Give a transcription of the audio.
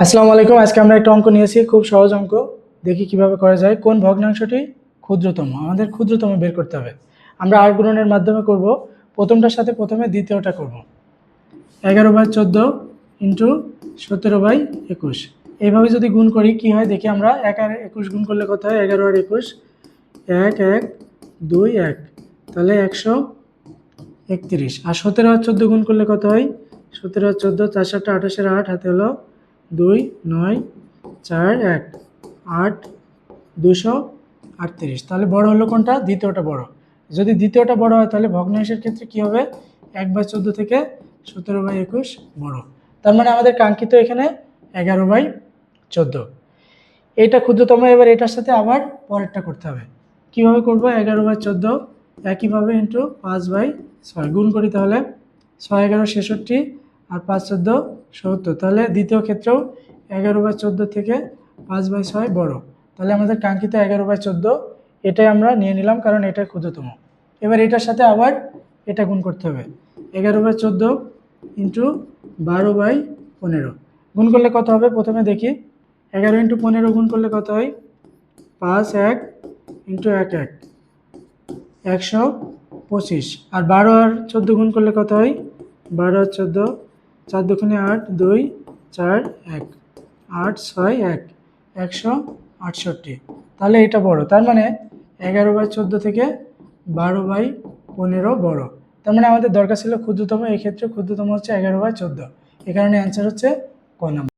আসসালামু আলাইকুম। আজকে আমরা একটা অঙ্ক নিয়েছি, খুব সহজ অঙ্ক। দেখি কিভাবে করা যায়। কোন ভগ্নাংশটি ক্ষুদ্রতম? আমাদের ক্ষুদ্রতম বের করতে হবে। আমরা আর গুণনের মাধ্যমে করব। প্রথমটার সাথে প্রথমে দ্বিতীয়টা করব। 11/14 ইন্টু 17/21। এইভাবে যদি গুণ করি কি হয় দেখি আমরা। 1 আর 21 গুণ করলে কত হয়? 11 আর 21, 1 1 2 1, তাহলে 131। আর 17 আর 14 গুণ করলে কত হয়? 17 আর 14, 4 7 28, 8 হাতে হলো 2 9 4 1 8 238। তাহলে বড় হলো কোনটা? দ্বিতীয়টা বড়। যদি দ্বিতীয়টা বড় হয় তাহলে ভগ্নাংশের ক্ষেত্রে কি হবে? 1/14 থেকে 17/21 বড়। তার মানে আমাদের কাঙ্ক্ষিত এখানে 11/14। এইটা ক্ষুদ্রতম। এবার এটার সাথে আবার পরেরটা করতে হবে। কিভাবে করব? 11/14 একইভাবে ইন্টু 5/6 গুণ করি। তাহলে 6 11 66 আর 5 14 70। তাহলে দ্বিতীয় ক্ষেত্রেও 11/14 থেকে 5/6 বড়। তাহলে আমাদের কাঙ্ক্ষিত 11/14 এটাই আমরা নিয়ে নিলাম, কারণ এটা ক্ষুদ্রতম। এবার এটার সাথে আবার এটা গুণ করতে হবে। 11/14 ইন্টু 12/15 গুণ করলে কত হবে? প্রথমে দেখি। 11 ইন্টু 15 গুণ করলে কত হয়? 5 1 ইন্টু 1 1, 125। আর 12 আর 14 গুণ করলে কত হয়? 12 আর 14, 4 দুগুণে 8, 2 4 1, 8 6 1, 168। তাহলে এটা বড়। তার মানে 11/14 থেকে 12/15 বড়। তার মানে আমাদের দরকার ছিল ক্ষুদ্রতম। এই ক্ষেত্রে ক্ষুদ্রতম হচ্ছে 11/14। এই কারণে অ্যান্সার হচ্ছে ক নাম্বার।